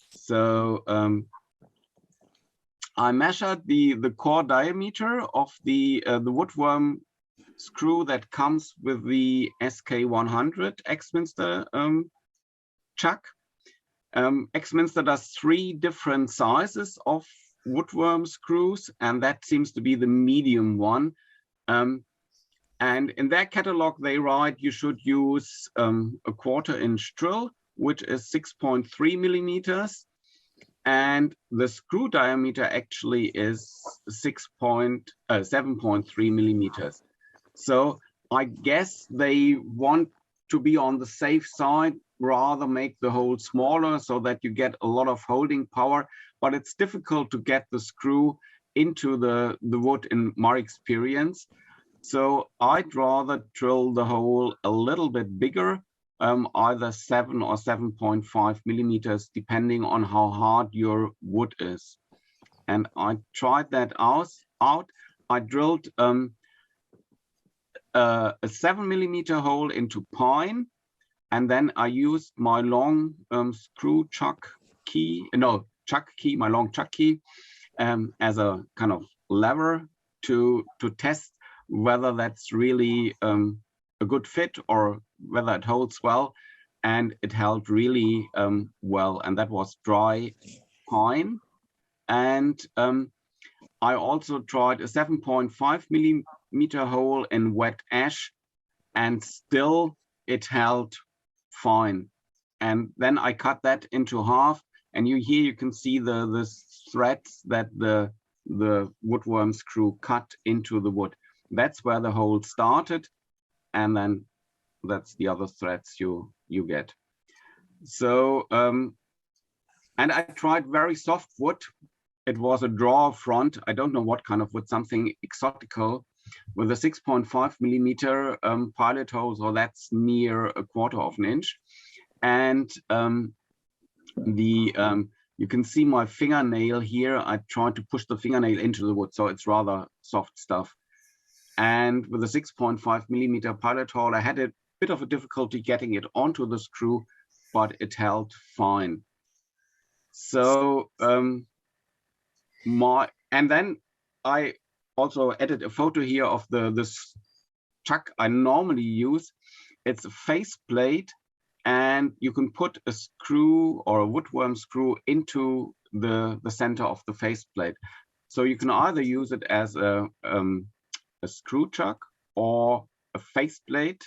S16: So I measured the core diameter of the woodworm screw that comes with the SK100 Axminster chuck. Axminster does 3 different sizes of woodworm screws, and that seems to be the medium one. And in their catalog, they write you should use a 1/4-inch drill, which is 6.3 millimeters. And the screw diameter actually is 7.3 millimeters. So I guess they want to be on the safe side, rather make the hole smaller so that you get a lot of holding power. But it's difficult to get the screw into the wood in my experience. So I'd rather drill the hole a little bit bigger, either 7 or 7.5 millimeters, depending on how hard your wood is. And I tried that out. I drilled a 7 millimeter hole into pine, and then I used my long chuck key, my long chuck key, as a kind of lever to test whether that's really a good fit or whether it holds well. And it held really well, and that was dry pine. And I also tried a 7.5 millimeter hole in wet ash, and still it held fine. And then I cut that into half, and here you can see the threads that the woodworm screw cut into the wood. That's where the hole started, and then that's the other threads you get. So and I tried very soft wood. It was a draw front. I don't know what kind of wood, something exotical, with a 6.5 millimeter pilot hole, so that's near a 1/4 inch. And you can see my fingernail here. I tried to push the fingernail into the wood, so it's rather soft stuff. And with a 6.5 millimeter pilot hole, I had it bit of a difficulty getting it onto the screw, but it held fine. So and then I also added a photo here of this chuck I normally use. It's a faceplate, and you can put a screw or a woodworm screw into the center of the faceplate. So you can either use it as a screw chuck or a faceplate,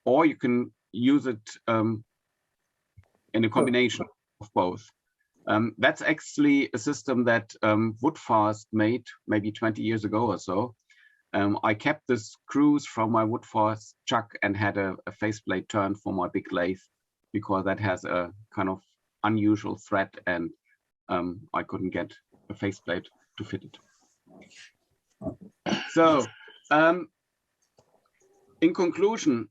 S16: or you can use it in a combination of both. That's actually a system that Woodfast made maybe 20 years ago or so. I kept the screws from my Woodfast chuck and had a faceplate turn for my big lathe, because that has a kind of unusual thread, and I couldn't get a faceplate to fit it. So in conclusion,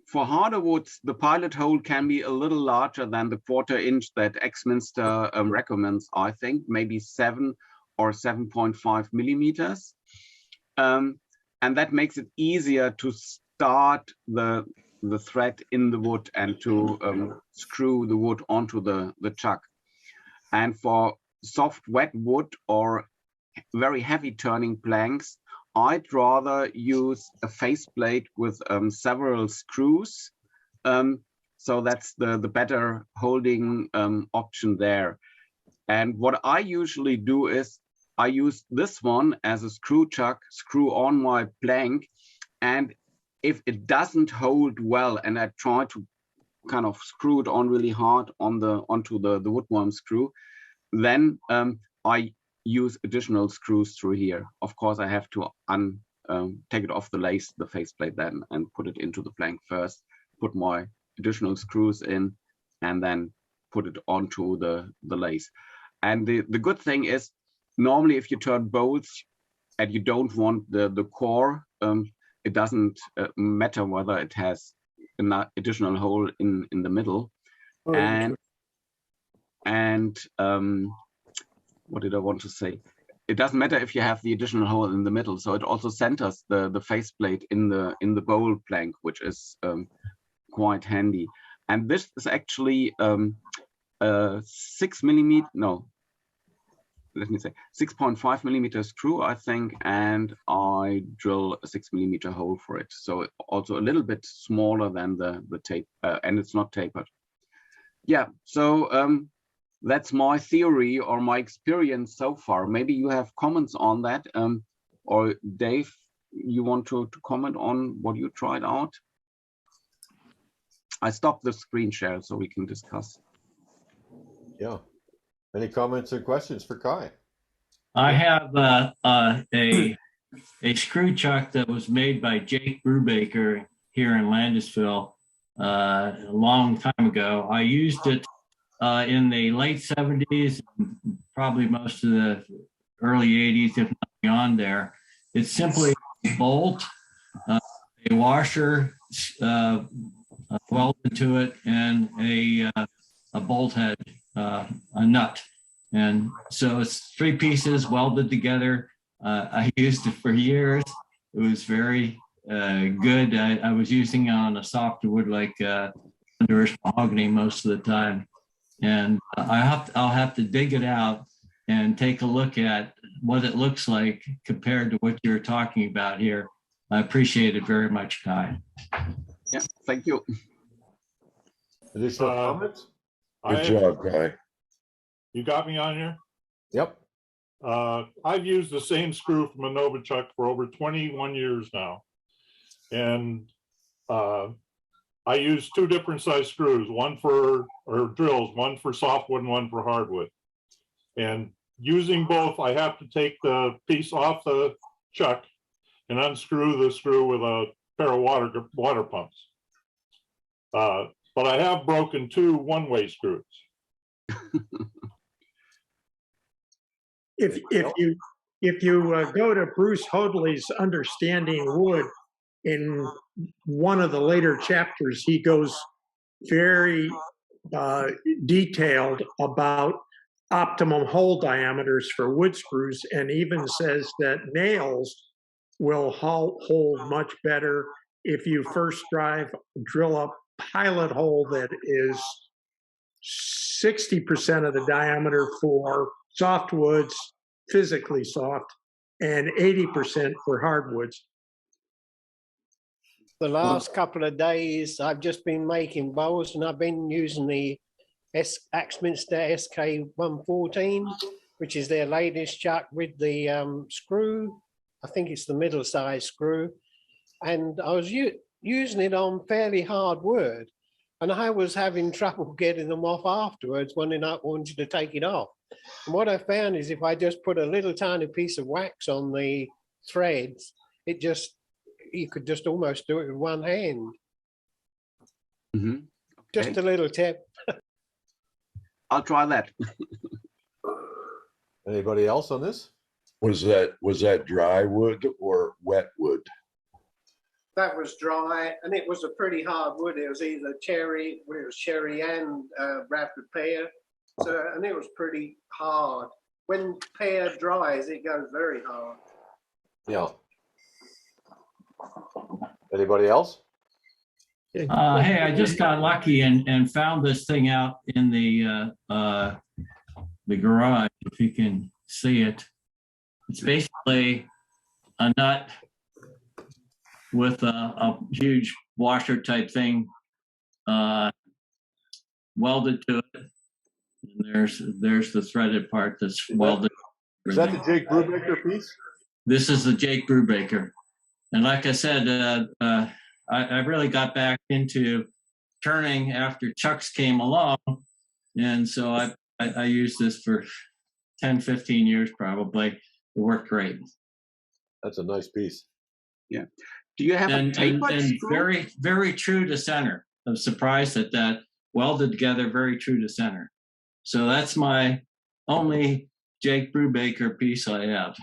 S16: for harder woods, the pilot hole can be a little larger than the 1/4 inch that Axminster recommends, I think, maybe 7 or 7.5 millimeters. And that makes it easier to start the thread in the wood and to screw the wood onto the chuck. And for soft wet wood or very heavy turning planks, I'd rather use a faceplate with several screws. So that's the better holding option there. And what I usually do is I use this one as a screw chuck, screw on my plank, and if it doesn't hold well and I try to kind of screw it on really hard onto the woodworm screw, then I use additional screws through here. Of course, I have to take it off the faceplate then, and put it into the plank first, put my additional screws in, and then put it onto the lathe. And the good thing is, normally if you turn bolts and you don't want the core, it doesn't matter whether it has an additional hole in the middle. And what did I want to say? It doesn't matter if you have the additional hole in the middle. So it also centers the faceplate in the bowl plank, which is quite handy. And this is actually 6.5 millimeter screw, I think, and I drill a 6 millimeter hole for it. So also a little bit smaller than the tape, and it's not tapered. Yeah, so that's my theory or my experience so far. Maybe you have comments on that, or Dave, you want to comment on what you tried out? I stopped the screen share so we can discuss.
S1: Yeah. Any comments or questions for Kai?
S17: I have a screw chuck that was made by Jake Brubaker here in Landisville a long time ago. I used it in the late 70s, probably most of the early 80s, if not beyond there. It's simply a bolt, a washer welded to it, and a bolt head, a nut. And so it's 3 pieces welded together. I used it for years. It was very good. I was using it on a soft wood like Honduras mahogany most of the time. And I'll have to dig it out and take a look at what it looks like compared to what you're talking about here. I appreciate it very much, Kai.
S16: Yeah, thank you.
S1: Additional comments?
S8: Good
S11: job, Kai. You got me on here?
S1: Yep.
S8: I've used the same screw from a Novichok for over 21 years now. And I use 2 different size screws, drills, one for softwood and one for hardwood. And using both, I have to take the piece off the chuck and unscrew the screw with a pair of water pumps. But I have broken 2 one-way screws.
S10: If you go to Bruce Hoadley's Understanding Wood, in one of the later chapters, he goes very detailed about optimum hole diameters for wood screws, and even says that nails will hold much better if you first drill a pilot hole that is 60% of the diameter for softwoods, physically soft, and 80% for hardwoods.
S2: The last couple of days, I've just been making bowls, and I've been using the Axminster SK114, which is their latest chuck with the screw. I think it's the middle size screw. And I was using it on fairly hard wood, and I was having trouble getting them off afterwards when I wanted to take it off. And what I found is if I just put a little tiny piece of wax on the threads, you could just almost do it with one hand.
S16: Mm-hmm. Okay.
S2: Just a little tip.
S16: I'll try that.
S1: Anybody else on this?
S18: Was that dry wood or wet wood?
S2: That was dry, and it was a pretty hard wood. It was either cherry, and wrapped with pear. So, and it was pretty hard. When pear dries, it goes very hard.
S1: Yeah. Anybody else?
S17: Hey, I just got lucky and found this thing out in the garage, if you can see it. It's basically a nut with a huge washer type thing welded to it. And there's the threaded part that's welded.
S1: Is that the Jake Brubaker piece?
S17: This is the Jake Brubaker. And like I said, I really got back into turning after Chuck's came along. And so I used this for 10, 15 years probably. It worked great.
S1: That's a nice piece.
S16: Yeah. Do you have a tapered screw?
S17: Very, very true to center. I'm surprised at that. Welded together, very true to center. So that's my only Jake Brubaker piece I have.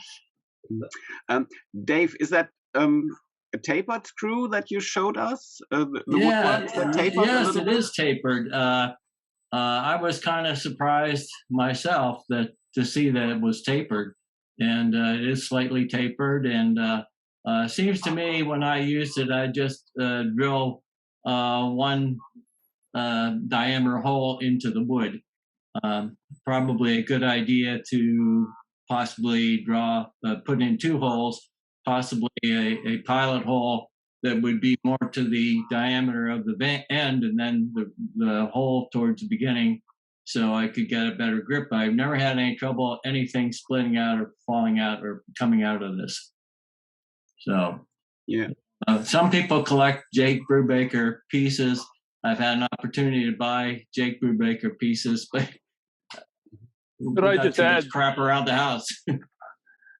S16: Dave, is that a tapered screw that you showed us?
S17: Yes, it is tapered. I was kind of surprised myself to see that it was tapered, and it is slightly tapered. And seems to me when I used it, I just drill one diameter hole into the wood. Probably a good idea to possibly put in two holes, possibly a pilot hole that would be more to the diameter of the end and then the hole towards the beginning so I could get a better grip. I've never had any trouble, anything splitting out or falling out or coming out of this. So
S16: yeah,
S17: some people collect Jake Brubaker pieces. I've had an opportunity to buy Jake Brubaker pieces, but
S4: could I just add
S17: crap around the house?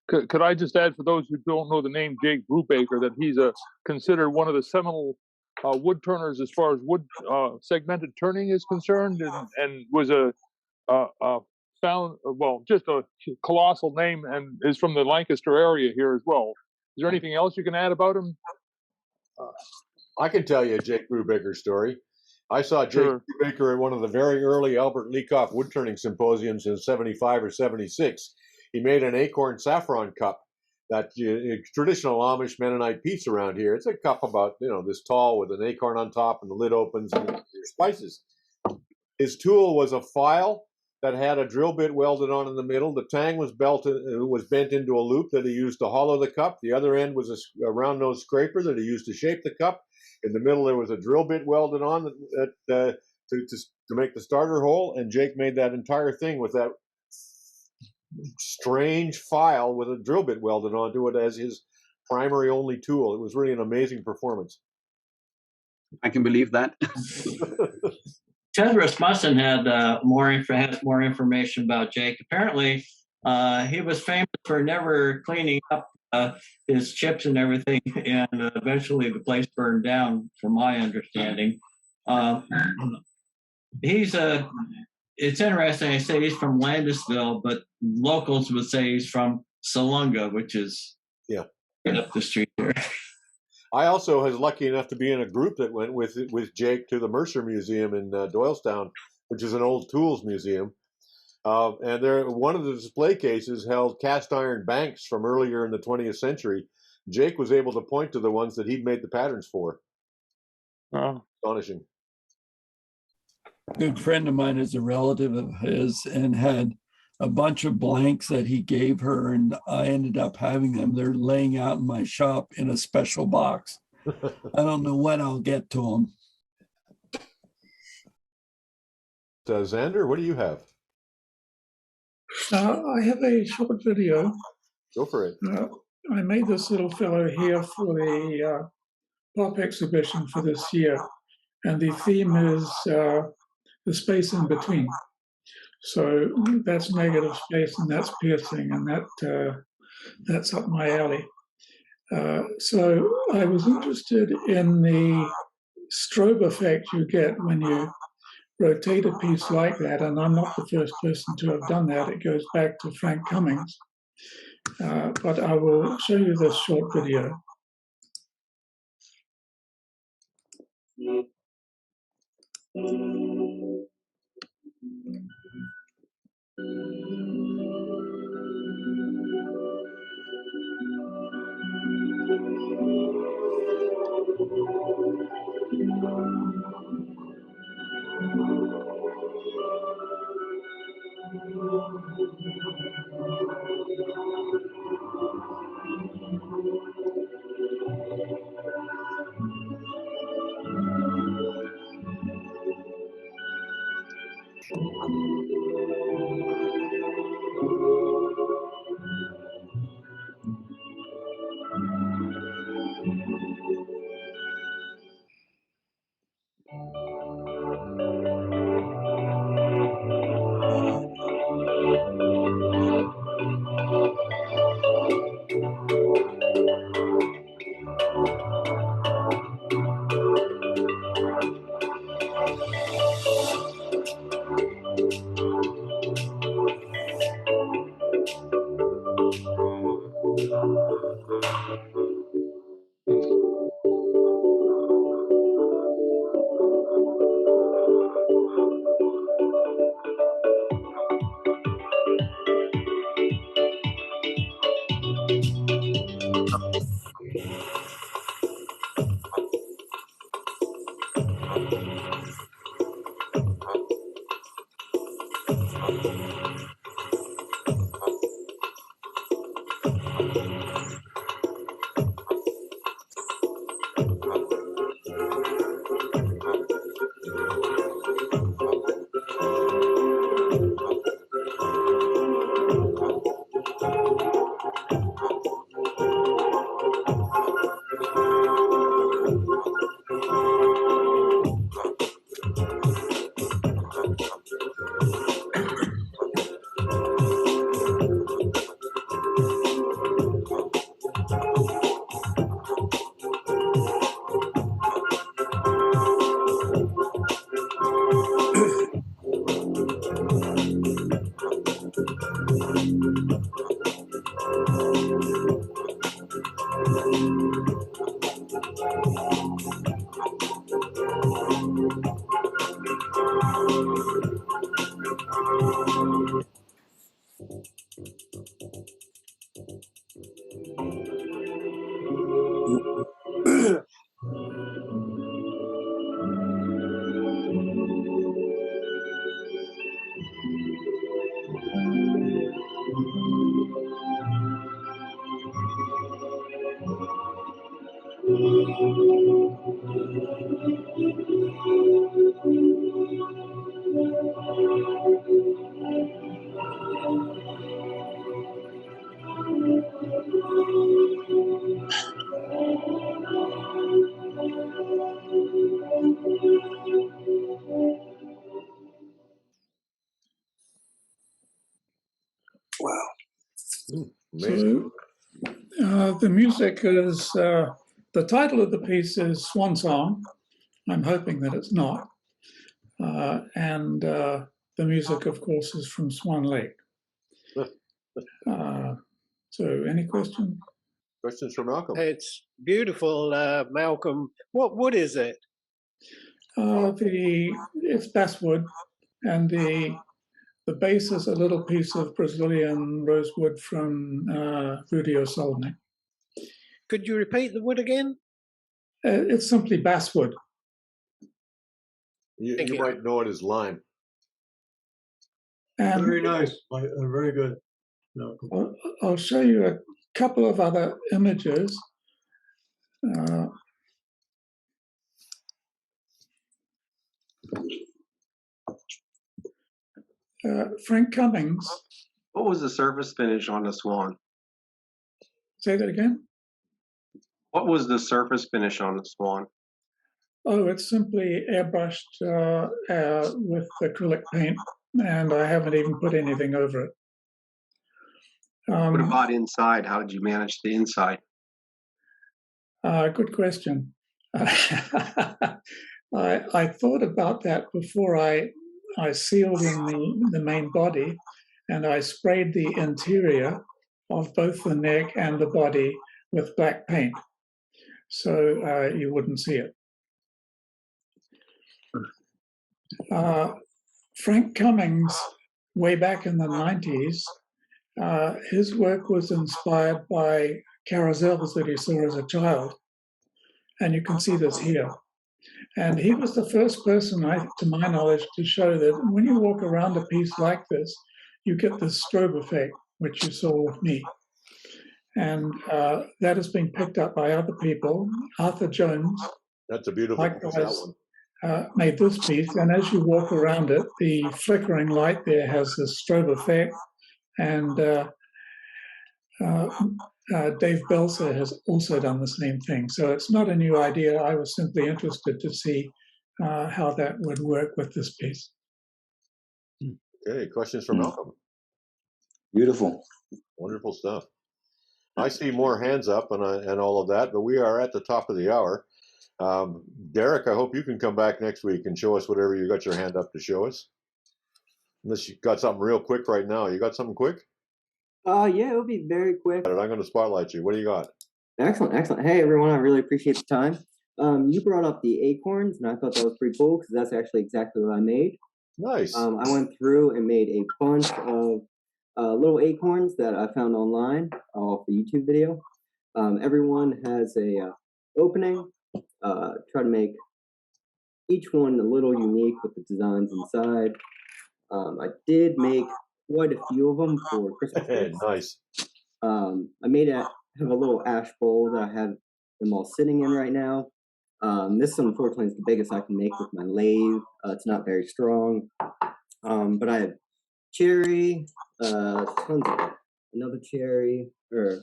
S4: Could I just add, for those who don't know the name Jake Brubaker, that he's considered one of the seminal wood turners as far as wood segmented turning is concerned, and was just a colossal name, and is from the Lancaster area here as well. Is there anything else you can add about him?
S1: I can tell you a Jake Brubaker story. I saw Jake Brubaker at one of the very early Albert Leacock wood turning symposiums in 75 or 76. He made an acorn saffron cup, that traditional Amish Mennonite piece around here. It's a cup about this tall with an acorn on top, and the lid opens and your spices. His tool was a file that had a drill bit welded on in the middle. The tang was bent into a loop that he used to hollow the cup. The other end was a round nose scraper that he used to shape the cup. In the middle, there was a drill bit welded on to make the starter hole, and Jake made that entire thing with that strange file with a drill bit welded onto it as his primary only tool. It was really an amazing performance.
S16: I can believe that.
S17: Ted Rasmussen has more information about Jake. Apparently, he was famous for never cleaning up his chips and everything, and eventually the place burned down, from my understanding. It's interesting, I say he's from Landisville, but locals would say he's from Salunga, which is right up the street there.
S1: I also was lucky enough to be in a group that went with Jake to the Mercer Museum in Doylestown, which is an old tools museum. And one of the display cases held cast iron banks from earlier in the 20th century Jake was able to point to the ones that he'd made the patterns for.
S4: Oh.
S1: Astonishing.
S3: A good friend of mine is a relative of his and had a bunch of blanks that he gave her, and I ended up having them. They're laying out in my shop in a special box. I don't know when I'll get to them.
S1: Xander, what do you have?
S19: I have a short video.
S1: Go for it.
S19: I made this little fellow here for the pop exhibition for this year, and the theme is the space in between. So that's negative space, and that's piercing, and that's up my alley. So I was interested in the strobe effect you get when you rotate a piece like that, and I'm not the first person to have done that. It goes back to Frank Cummings. But I will show you this short video. Wow. So the music is, the title of the piece is Swan Song. I'm hoping that it's not. And the music, of course, is from Swan Lake. So any questions?
S1: Questions for Malcolm?
S2: It's beautiful, Malcolm. What wood is it?
S19: It's basswood, and the base is a little piece of Brazilian rosewood from Rudy O'Sullivan.
S2: Could you repeat the wood again?
S19: It's simply basswood.
S1: You might know it as lime.
S19: And
S14: Very nice, very good. No.
S19: I'll show you a couple of other images. Frank Cummings.
S13: What was the surface finish on the Swan?
S19: Say that again?
S13: What was the surface finish on the Swan?
S19: Oh, it's simply airbrushed with acrylic paint, and I haven't even put anything over it.
S13: What about inside? How did you manage the inside?
S19: Good question. I thought about that before I sealed in the main body, and I sprayed the interior of both the neck and the body with black paint, so you wouldn't see it. Frank Cummings, way back in the 90s, his work was inspired by carousels that he saw as a child. And you can see this here. And he was the first person, to my knowledge, to show that when you walk around a piece like this, you get this strobe effect, which you saw with me. And that has been picked up by other people. Arthur Jones,
S1: that's a beautiful piece, that one.
S19: Made this piece, and as you walk around it, the flickering light there has this strobe effect, and Dave Belser has also done the same thing. So it's not a new idea. I was simply interested to see how that would work with this piece.
S1: Okay, questions for Malcolm?
S20: Beautiful.
S1: Wonderful stuff. I see more hands up and all of that, but we are at the top of the hour. Derek, I hope you can come back next week and show us whatever you got your hand up to show us. Unless you got something real quick right now. You got something quick?
S20: Yeah, it'll be very quick.
S1: I'm going to spotlight you. What do you got?
S20: Excellent, excellent. Hey, everyone, I really appreciate the time. You brought up the acorns, and I thought that was pretty cool because that's actually exactly what I made.
S1: Nice.
S20: I went through and made a bunch of little acorns that I found online off the YouTube video. Everyone has a opening. Try to make each one a little unique with the designs inside. I did make quite a few of them for Christmas.
S1: Nice.
S20: I have a little ash bowl that I have them all sitting in right now. This unfortunately is the biggest I can make with my lathe. It's not very strong, but I have cherry, tons of it. Another cherry, and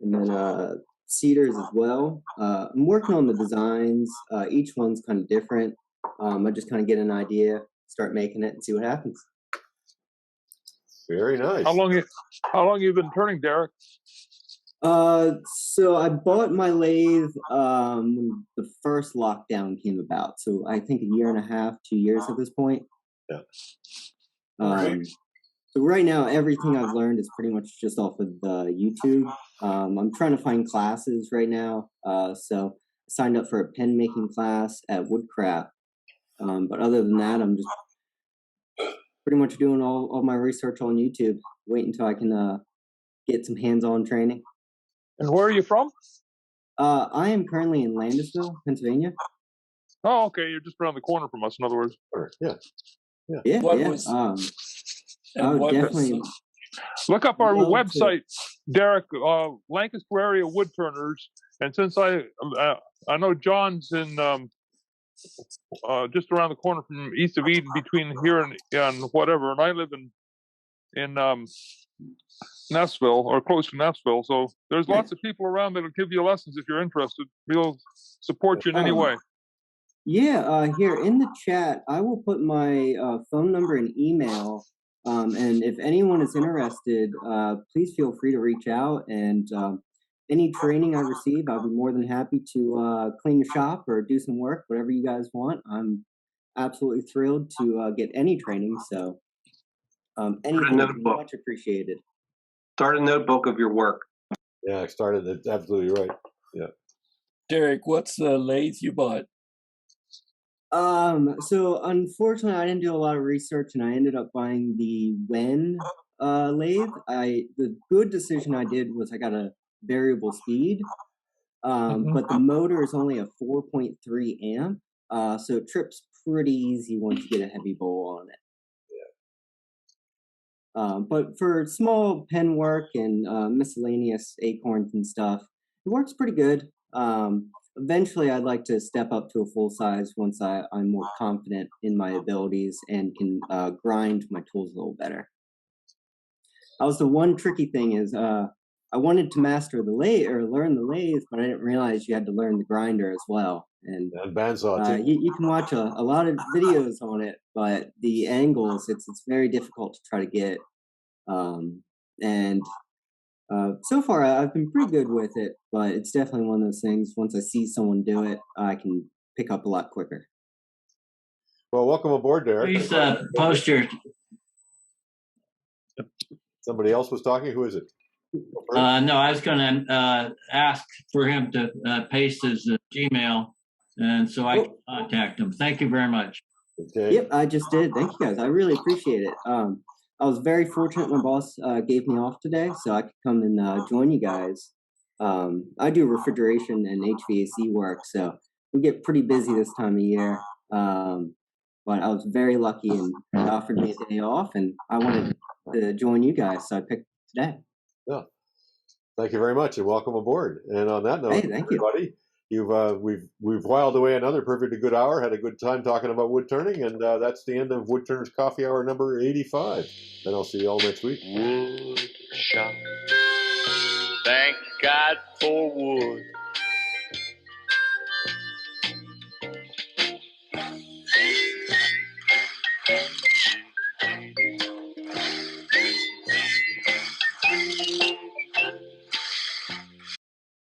S20: then cedars as well. I'm working on the designs. Each one's kind of different. I just kind of get an idea, start making it, and see what happens.
S1: Very nice.
S4: How long you been turning, Derek?
S20: So I bought my lathe when the first lockdown came about. So I think a year and a half, 2 years at this point.
S1: Yeah.
S20: So right now, everything I've learned is pretty much just off of YouTube. I'm trying to find classes right now. So I signed up for a pen making class at Woodcraft. But other than that, I'm just pretty much doing all my research on YouTube. Wait until I can get some hands-on training.
S4: And where are you from?
S20: I am currently in Landisville, Pennsylvania.
S4: Oh, okay. You're just around the corner from us, in other words.
S1: Yeah.
S20: Yeah. Definitely.
S4: Look up our website, Derek, Lancaster area woodturners. And since I know John's in just around the corner from east of Eden, between here and whatever, and I live in Nashville, or close to Nashville. So there's lots of people around that'll give you lessons if you're interested. We'll support you in any way.
S20: Yeah, here in the chat, I will put my phone number and email. And if anyone is interested, please feel free to reach out. And any training I receive, I'll be more than happy to clean your shop or do some work, whatever you guys want. I'm absolutely thrilled to get any training. So anything is much appreciated.
S13: Start a notebook of your work.
S1: Yeah, I started. That's absolutely right. Yeah.
S3: Derek, what's the lathe you bought?
S20: So unfortunately, I didn't do a lot of research, and I ended up buying the Wen lathe. The good decision I did was I got a variable speed, but the motor is only a 4.3 amp, so it trips pretty easy once you get a heavy bowl on it. But for small pen work and miscellaneous acorns and stuff, it works pretty good. Eventually, I'd like to step up to a full size once I'm more confident in my abilities and can grind my tools a little better. Also, one tricky thing is I wanted to master the lathe or learn the lathe, but I didn't realize you had to learn the grinder as well. And
S1: bandsaw too.
S20: You can watch a lot of videos on it, but the angles, it's very difficult to try to get. So far, I've been pretty good with it, but it's definitely one of those things. Once I see someone do it, I can pick up a lot quicker.
S1: Well, welcome aboard, Derek.
S17: Please post your.
S1: Somebody else was talking. Who is it?
S17: No, I was going to ask for him to paste his Gmail, and so I can contact him. Thank you very much.
S1: Okay.
S20: Yep, I just did. Thank you, guys. I really appreciate it. I was very fortunate my boss gave me off today, so I could come and join you guys. I do refrigeration and HVAC work, so we get pretty busy this time of year. But I was very lucky and they offered me a day off, and I wanted to join you guys, so I picked today.
S1: Yeah. Thank you very much, and welcome aboard. And on that note,
S20: Hey, thank you.
S1: everybody, we've whiled away another perfectly good hour. Had a good time talking about wood turning, and that's the end of Woodturners Coffee Hour number 85. And I'll see you all next week.
S21: Wood shop. Thank God for wood.